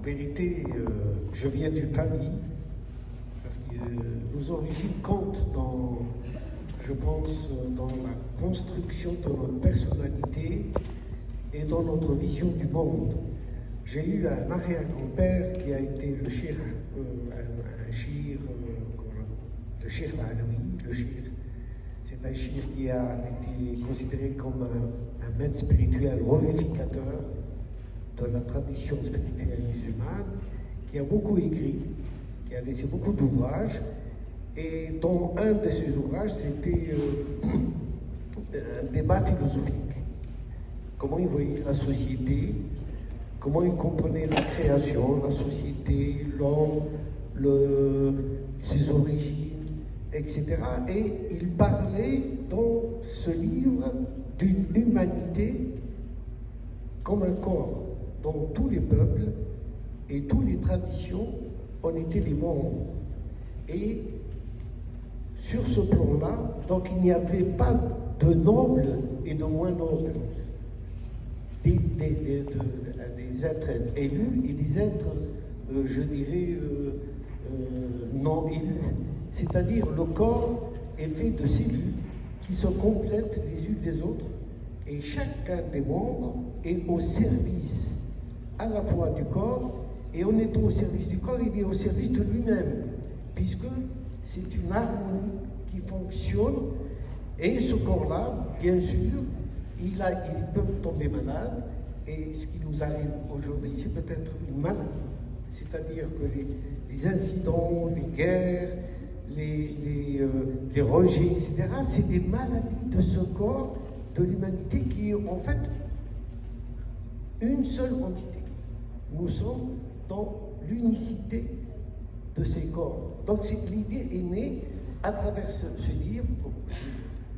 En vérité, je viens d'une famille, parce que nos origines comptent dans, je pense, dans la construction de notre personnalité et dans notre vision du monde. J'ai eu un arrière-grand-père qui a été le shir, le shir alaoui, le shir. C'est un shir qui a été considéré comme un maître spirituel revivificateur de la tradition spirituelle musulmane, qui a beaucoup écrit, qui a laissé beaucoup d'ouvrages, et dont un de ses ouvrages, c'était un débat philosophique. Comment il voyait la société, comment il comprenait la création, la société, l'homme, ses origines, etc. Et il parlait dans ce livre d'une humanité comme un corps, dont tous les peuples et toutes les traditions en étaient les membres. Et sur ce plan-là, donc il n'y avait pas de nobles et de moins nobles, des êtres élus et des êtres, je dirais, non élus. C'est-à-dire le corps est fait de cellules qui se complètent les unes des autres, et chacun des membres est au service à la fois du corps, et en étant au service du corps, il est au service de lui-même, puisque c'est une harmonie qui fonctionne, et ce corps-là, bien sûr, il peut tomber malade, et ce qui nous arrive aujourd'hui, c'est peut-être une maladie. C'est-à-dire que les incidents, les guerres, les rejets, etc., c'est des maladies de ce corps de l'humanité qui est en fait une seule entité. Nous sommes dans l'unicité de ces corps. Donc l'idée est née à travers ce livre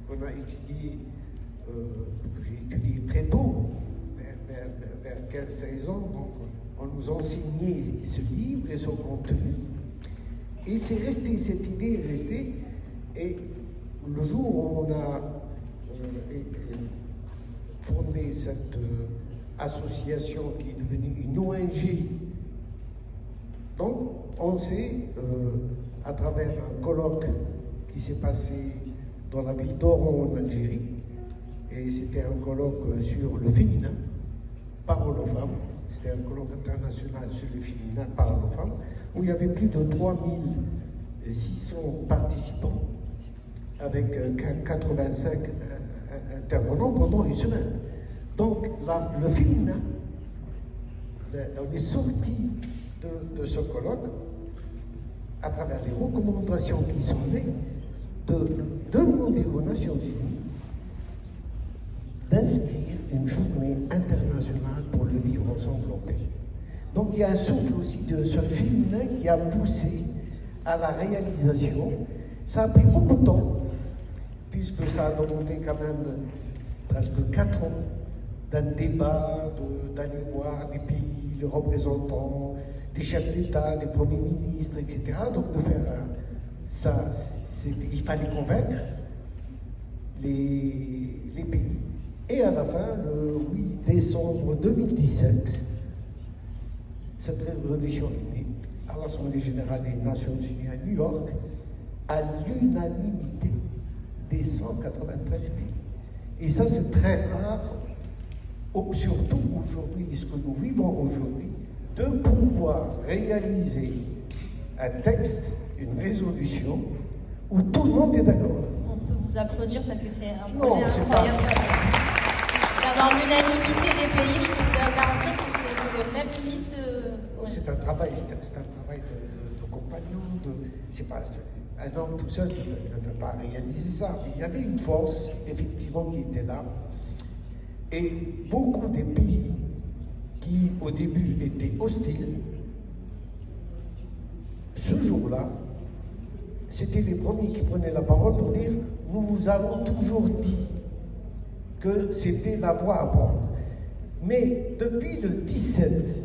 qu'on a étudié, que j'ai étudié très tôt, vers 15-16 ans. Donc on nous enseignait ce livre et son contenu. Et c'est resté, cette idée est restée. Et le jour où on a fondé cette association qui est devenue une ONG, donc on s'est, à travers un colloque qui s'est passé dans la ville d'Oran en Algérie, et c'était un colloque sur le féminin, parole aux femmes, c'était un colloque international sur le féminin, parole aux femmes, où il y avait plus de 3600 participants, avec 85 intervenants pendant une semaine. Donc le féminin, on est sorti de ce colloque à travers les recommandations qui sont nées de demander aux Nations Unies d'inscrire une journée internationale pour le vivre ensemble en paix. Donc il y a un souffle aussi de ce féminin qui a poussé à la réalisation. Ça a pris beaucoup de temps, puisque ça a demandé quand même presque 4 ans d'un débat, d'aller voir les pays, les représentants, des chefs d'État, des premiers ministres, etc. Donc de faire ça, il fallait convaincre les pays. Et à la fin, le 8 décembre 2017, cette révolution est née à l'Assemblée générale des Nations Unies à New York, à l'unanimité des 193 pays. Et ça, c'est très rare, surtout aujourd'hui, ce que nous vivons aujourd'hui, de pouvoir réaliser un texte, une résolution, où tout le monde est d'accord. On peut vous applaudir parce que c'est un projet incroyable. D'avoir l'unanimité des pays, je peux vous garantir que c'est même limite. Ouais. C'est un travail de compagnon, c'est pas un homme tout seul ne peut pas réaliser ça. Mais il y avait une force, effectivement, qui était là. Et beaucoup des pays qui, au début, étaient hostiles, ce jour-là, c'était les premiers qui prenaient la parole pour dire « Nous vous avons toujours dit que c'était la voie à prendre. » Mais depuis le 2017,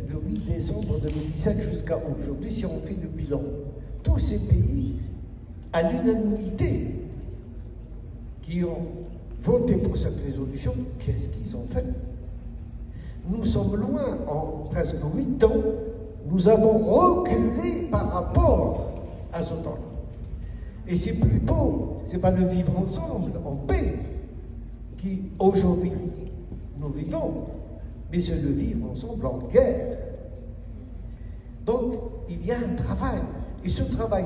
le 8 décembre 2017 jusqu'à aujourd'hui, si on fait le bilan, tous ces pays, à l'unanimité, qui ont voté pour cette résolution, qu'est-ce qu'ils ont fait? nous sommes loin, en presque 8 ans, nous avons reculé par rapport à ce temps-là. Et c'est plutôt, c'est pas le vivre ensemble, en paix, qui aujourd'hui nous vivons, mais c'est le vivre ensemble en guerre. Donc, il y a un travail, et ce travail,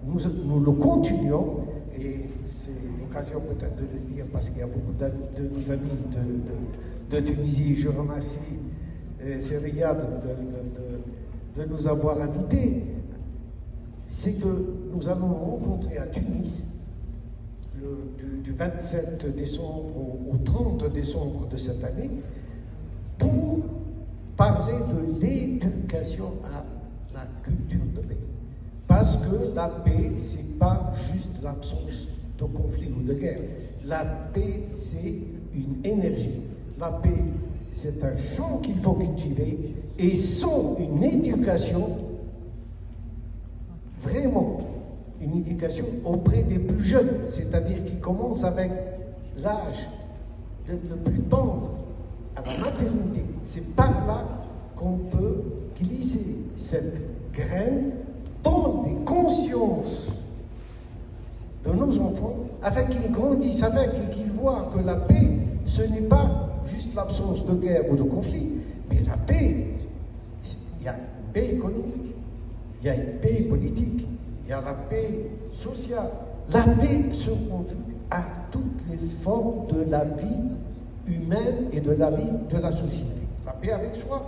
nous le continuons, et c'est l'occasion peut-être de le dire, parce qu'il y a beaucoup de nos amis de Tunisie. Je remercie Riyad de nous avoir invités. C'est que nous allons rencontrer à Tunis, du 27 décembre au 30 décembre de cette année, pour parler de l'éducation à la culture de paix. Parce que la paix, c'est pas juste l'absence de conflit ou de guerre. La paix, c'est une énergie. La paix, c'est un champ qu'il faut cultiver, et sans une éducation, vraiment, une éducation auprès des plus jeunes, c'est-à-dire qui commence avec l'âge le plus tendre, à la maternité. C'est par là qu'on peut glisser cette graine dans les consciences de nos enfants, afin qu'ils grandissent avec et qu'ils voient que la paix, ce n'est pas juste l'absence de guerre ou de conflit, mais la paix, il y a une paix économique, il y a une paix politique, il y a la paix sociale. La paix se conjugue à toutes les formes de la vie humaine et de la vie de la société. La paix avec soi,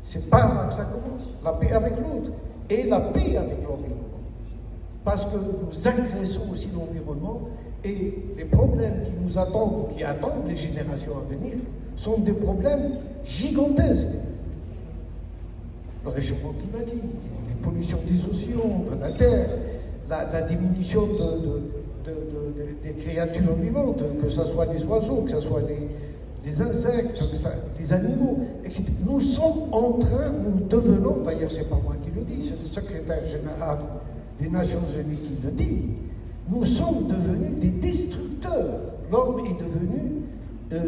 c'est par là que ça commence. La paix avec l'autre et la paix avec l'environnement. Parce que nous agressons aussi l'environnement, et les problèmes qui nous attendent, qui attendent les générations à venir, sont des problèmes gigantesques. Le réchauffement climatique, les pollutions des océans, de la terre, la diminution des créatures vivantes, que ce soit les oiseaux, que ce soit les insectes, les animaux, etc. Nous sommes en train, nous devenons, d'ailleurs c'est pas moi qui le dis, c'est le secrétaire général des Nations Unies qui le dit, nous sommes devenus des destructeurs. L'homme est devenu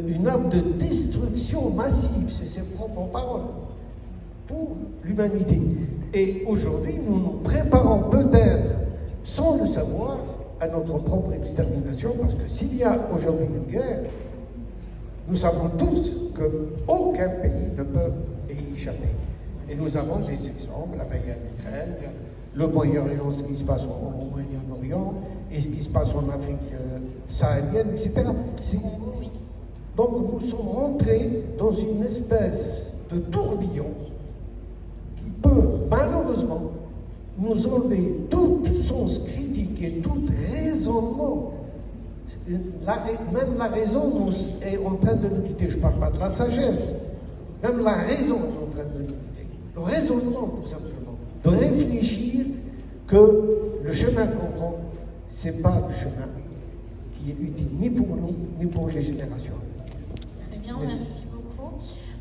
une âme de destruction massive, c'est ses propres paroles, pour l'humanité. Et aujourd'hui, nous nous préparons peut-être, sans le savoir, à notre propre extermination, parce que s'il y a aujourd'hui une guerre, nous savons tous qu'aucun pays ne peut y échapper. Et nous avons des exemples, il y a l'Ukraine, il y a le Moyen-Orient, ce qui se passe au Moyen-Orient, et ce qui se passe en Afrique sahélienne, etc. Donc nous sommes rentrés dans une espèce de tourbillon qui peut malheureusement nous enlever tout sens critique et tout raisonnement. Même la raison est en train de nous quitter. Je ne parle pas de la sagesse. Même la raison est en train de nous quitter. Le raisonnement, tout simplement. De réfléchir que le chemin qu'on prend, ce n'est pas le chemin qui est utile ni pour nous, ni pour les générations. Très bien, merci beaucoup.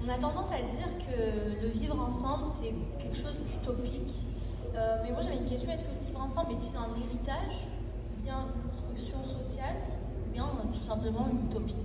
On a tendance à dire que le vivre ensemble, c'est quelque chose d'utopique. Mais moi j'avais une question, est-ce que le vivre ensemble est-il un héritage, ou bien une construction sociale, ou bien tout simplement une utopie?